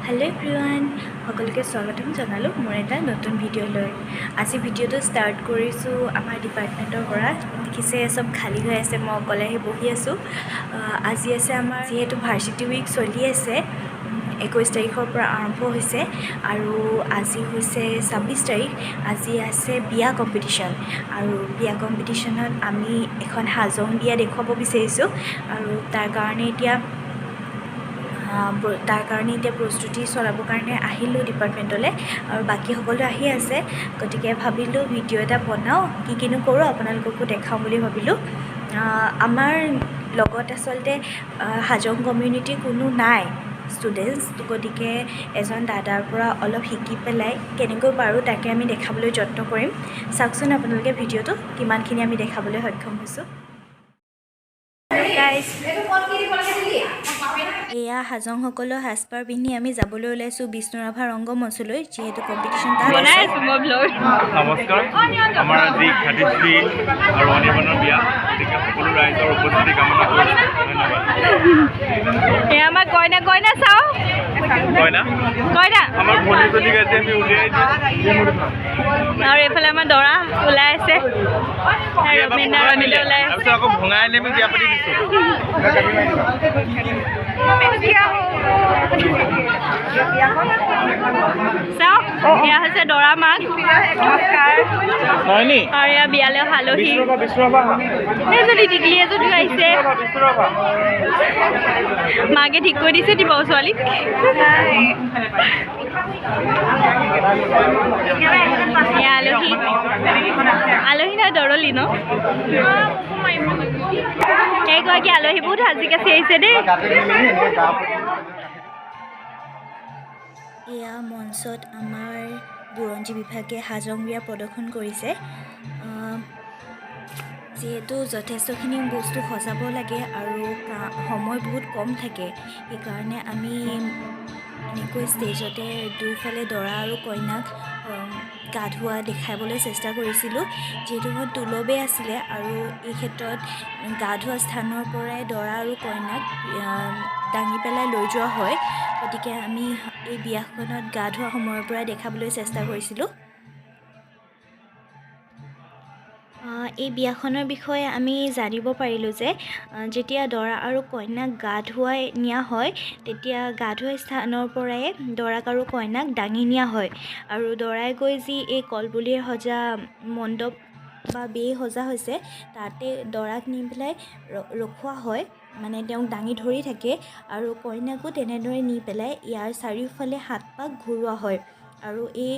Hello everyone সকলোকে স্বাগতম জনালো মোৰ এটা নতুন ভিডিঅ' লৈ আজি ভিডিঅ'টো ষ্টাৰ্ট কৰিছোঁ আমাৰ ডিপাৰ্টমেণ্টৰ পৰা দেখিছে সব খালী হৈ আছে মই অকলে আহি বহি আছোঁ আজি আছে আমাৰ যেহেতু ভাৰ্চিটি উইক চলি আছে 21 তাৰিখৰ পৰা আৰম্ভ হৈছে আৰু আজি হৈছে 26 তাৰিখ আজি আছে বিয়া কম্পিটিশ্যন আৰু বিয়া কম্পিটিশ্যনত আমি এখন হাজং বিয়া দেখুৱাব বিচাৰিছোঁ আৰু তাৰ কাৰণে এতিয়া প্ৰস্তুতি চলাবৰ কাৰণে আহিলোঁ ডিপাৰ্টমেণ্টলৈ আৰু বাকী সকলো আহি আছে গতিকে ভাবিলোঁ ভিডিঅ' এটা বনাওঁ কিনো কৰোঁ আপোনালোককো দেখাওঁ বুলি ভাবিলোঁ আমাৰ লগত আচলতে হাজং কমিউনিটিৰ কোনো নাই ষ্টুডেণ্টছ গতিকে এজন দাদাৰ পৰা অলপ শিকি পেলাই কেনেকৈ পাৰোঁ তাকে আমি দেখাবলৈ যত্ন কৰিম চাওকচোন আপোনালোকে ভিডিঅ'টো কিমানখিনি আমি দেখাবলৈ সক্ষম হৈছোঁ এয়া হাজংসকলৰ সাজপাৰ পিন্ধি আমি যাবলৈ ওলাইছোঁ বিষ্ণুৰাভা ৰংগমঞ্চলৈ যিহেতু কম্পিটিশ্যন তাত নমস্কাৰ আমাৰ আজি খাদিশ্ৰী আৰু অনিৰ্বাণৰ বিয়া গতিকে সকলো ৰাইজৰ উপস্থিতি কামনা কৰিছোঁ ধন্যবাদ এয়া আমাৰ কইনা চাওঁ কইনা আমাৰ ভনী গাইছে আমি উলিয়াই আৰু এইফালে আমাৰ দৰা ওলাই আছে তাৰপিছত আকৌ ভঙাই আনি আমি বিয়া পাতি দিছোঁ চাওক এয়া হৈছে দৰা মাক নমস্কাৰ আৰু এয়া বিয়ালৈ আলহী এজনী টিকলি এজনী আহিছে মাকে ঠিক কৰি দিছে দিব ছোৱালীক আলহী নহয় দৰলি ন এইগৰাকী আলহী বহুত সাজি কাচি আহিছে দেই এয়া মঞ্চত আমাৰ বুৰঞ্জী বিভাগে হাজং বিয়া প্ৰদৰ্শন কৰিছে যিহেতু যথেষ্টখিনি বস্তু সজাব লাগে আৰু সময় বহুত কম থাকে সেইকাৰণে আমি এনেকৈ ষ্টেজতে দুয়োফালে দৰা আৰু কইনাক গা ধোৱা দেখাবলৈ চেষ্টা কৰিছিলোঁ যিহেতু তুলবে আছিলে আৰু এই ক্ষেত্ৰত গা ধোৱা স্থানৰ পৰাই দৰা আৰু কইনাক দাঙি পেলাই লৈ যোৱা হয় গতিকে আমি এই বিয়াখনত গা ধোৱা সময়ৰ পৰাই দেখাবলৈ চেষ্টা কৰিছিলোঁ এই বিয়াখনৰ বিষয়ে আমি জানিব পাৰিলোঁ যে যেতিয়া দৰা আৰু কইনাক গা ধুৱাই নিয়া হয় তেতিয়া গা ধোৱা স্থানৰ পৰাই দৰাক আৰু কইনাক দাঙি নিয়া হয় আৰু দৰাই গৈ যি এই কলপুলিৰ সজা মণ্ডপ বা বেই সজা হৈছে তাতে দৰাক নি পেলাই ৰখোৱা হয় মানে তেওঁক দাঙি ধৰি থাকে আৰু কইনাকো তেনেদৰে নি পেলাই ইয়াৰ চাৰিওফালে 7 পাক ঘূৰোৱা হয় আৰু এই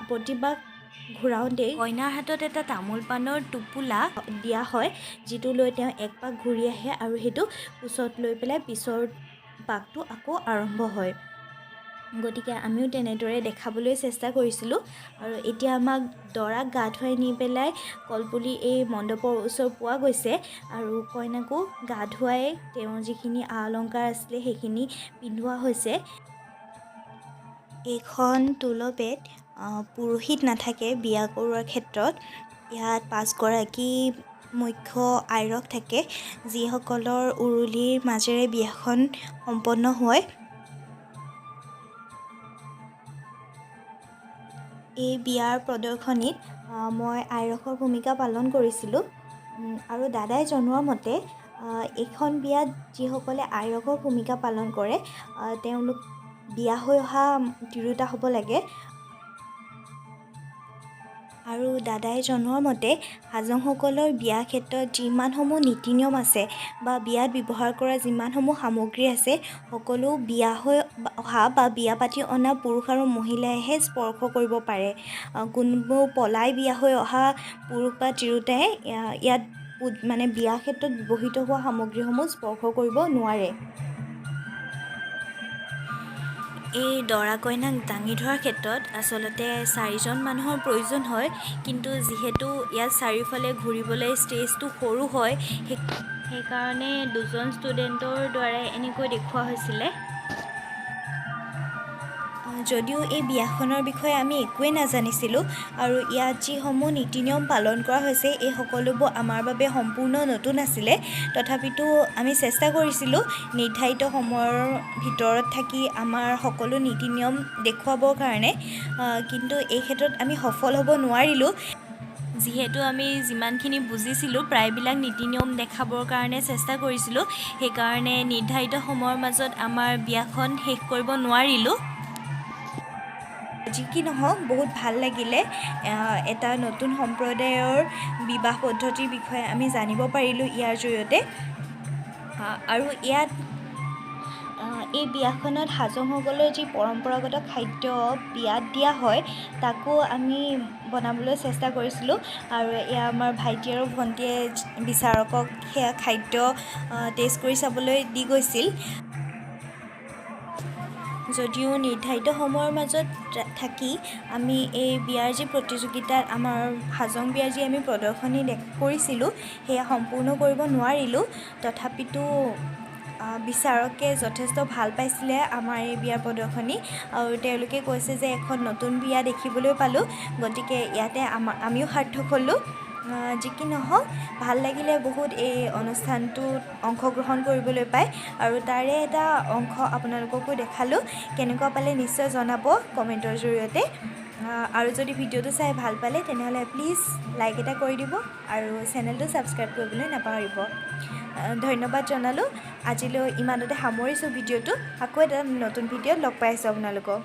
প্ৰতিপাক ঘূৰাওঁতে কইনাৰ হাতত এটা তামোল পাণৰ টোপোলা দিয়া হয় যিটো লৈ তেওঁ এক পাক ঘূৰি আহে আৰু সেইটো পিছত লৈ পেলাই পিছৰ পাকটো আকৌ আৰম্ভ হয় গতিকে আমিও তেনেদৰে দেখাবলৈ চেষ্টা কৰিছিলোঁ আৰু এতিয়া আমাক দৰাক গা ধুৱাই নি পেলাই কলপুলি এই মণ্ডপৰ ওচৰ পোৱা গৈছে আৰু কইনাকো গা ধুৱাই তেওঁ যিখিনি আ অলংকাৰ আছিলে সেইখিনি পিন্ধোৱা হৈছে এইখন তুলবেদ পুৰোহিত নাথাকে বিয়া কৰোৱাৰ ক্ষেত্ৰত ইয়াত 5 গৰাকী মুখ্য আইৰক থাকে যিসকলৰ উৰুলিৰ মাজেৰে বিয়াখন সম্পন্ন হয় এই বিয়াৰ প্ৰদৰ্শনীত মই আইৰকৰ ভূমিকা পালন কৰিছিলোঁ আৰু দাদাই জনোৱা মতে এইখন বিয়াত যিসকলে আইৰকৰ ভূমিকা পালন কৰে তেওঁলোক বিয়া হৈ অহা তিৰোতা হ'ব লাগে আৰু দাদাই জনোৱা মতে হাজংসকলৰ বিয়া ক্ষেত্ৰত যিমানসমূহ নীতি নিয়ম আছে বা বিয়াত ব্যৱহাৰ কৰা যিমানসমূহ সামগ্ৰী আছে সকলো বিয়া হৈ অহা বা বিয়া পাতি অনা পুৰুষ আৰু মহিলাইহে স্পৰ্শ কৰিব পাৰে কোনো পলাই বিয়া হৈ অহা পুৰুষ বা তিৰোতাই ইয়াত মানে বিয়া ক্ষেত্ৰত ব্যৱহৃত হোৱা সামগ্ৰীসমূহ স্পৰ্শ কৰিব নোৱাৰে এই দৰা কইনাক দাঙি ধৰাৰ ক্ষেত্ৰত আচলতে 4জন মানুহৰ প্ৰয়োজন হয় কিন্তু যিহেতু ইয়াত চাৰিওফালে ঘূৰিবলৈ ষ্টেজটো সৰু হয় সেইকাৰণে 2জন ষ্টুডেণ্টৰ দ্বাৰাই এনেকৈ দেখুওৱা হৈছিলে যদিও এই বিয়াখনৰ বিষয়ে আমি একোৱেই নাজানিছিলোঁ আৰু ইয়াত যিসমূহ নীতি নিয়ম পালন কৰা হৈছে এই সকলোবোৰ আমাৰ বাবে সম্পূৰ্ণ নতুন আছিলে, তথাপিতো আমি চেষ্টা কৰিছিলোঁ নিৰ্ধাৰিত সময়ৰ ভিতৰত থাকি আমাৰ সকলো নীতি নিয়ম দেখুৱাবৰ কাৰণে, কিন্তু এই ক্ষেত্ৰত আমি সফল হ'ব নোৱাৰিলোঁ। যিহেতু আমি যিমানখিনি বুজিছিলোঁ প্ৰায়বিলাক নীতি নিয়ম দেখাবৰ কাৰণে চেষ্টা কৰিছিলোঁ, সেইকাৰণে নিৰ্ধাৰিত সময়ৰ মাজত আমাৰ বিয়াখন শেষ কৰিব নোৱাৰিলোঁ। যি কি নহওক বহুত ভাল লাগিলে, এটা নতুন সম্প্ৰদায়ৰ বিবাহ পদ্ধতিৰ বিষয়ে আমি জানিব পাৰিলোঁ ইয়াৰ জৰিয়তে। আৰু ইয়াত এই বিয়াখনত হাজংসকলৰ যি পৰম্পৰাগত খাদ্য বিয়াত দিয়া হয় তাকো আমি বনাবলৈ চেষ্টা কৰিছিলোঁ, আৰু এয়া আমাৰ ভাইটি আৰু ভণ্টীয়ে বিচাৰকক সেয়া খাদ্য টেষ্ট কৰি চাবলৈ দি গৈছিল। যদিও নিৰ্ধাৰিত সময়ৰ মাজত থাকি আমি এই বিয়াৰ যি প্ৰতিযোগিতাত আমাৰ হাজং বিয়াৰ যি আমি প্ৰদৰ্শনী কৰিছিলোঁ সেয়া সম্পূৰ্ণ কৰিব নোৱাৰিলোঁ, তথাপিতো বিচাৰকে যথেষ্ট ভাল পাইছিলে আমাৰ এই বিয়াৰ প্ৰদৰ্শনী, আৰু তেওঁলোকে কৈছে যে এখন নতুন বিয়া দেখিবলৈ পালোঁ, গতিকে ইয়াতে আমিও সাৰ্থক হ'লোঁ। যি কি নহওক ভাল লাগিলে বহুত এই অনুষ্ঠানটোত অংশগ্ৰহণ কৰিবলৈ পাই, আৰু তাৰে এটা অংশ আপোনালোককো দেখালোঁ। কেনেকুৱা পালে নিশ্চয় জনাব কমেণ্টৰ জৰিয়তে, আৰু যদি ভিডিঅ'টো চাই ভাল পালে তেনেহ'লে প্লিজ লাইক এটা কৰি দিব আৰু চেনেলটো ছাবস্ক্ৰাইব কৰিবলৈ নাপাহৰিব। ধন্যবাদ জনালোঁ। আজিলৈ ইমানতে সামৰিছোঁ ভিডিঅ'টো। আকৌ এটা নতুন ভিডিঅ'ত লগ পাই আছোঁ আপোনালোকক।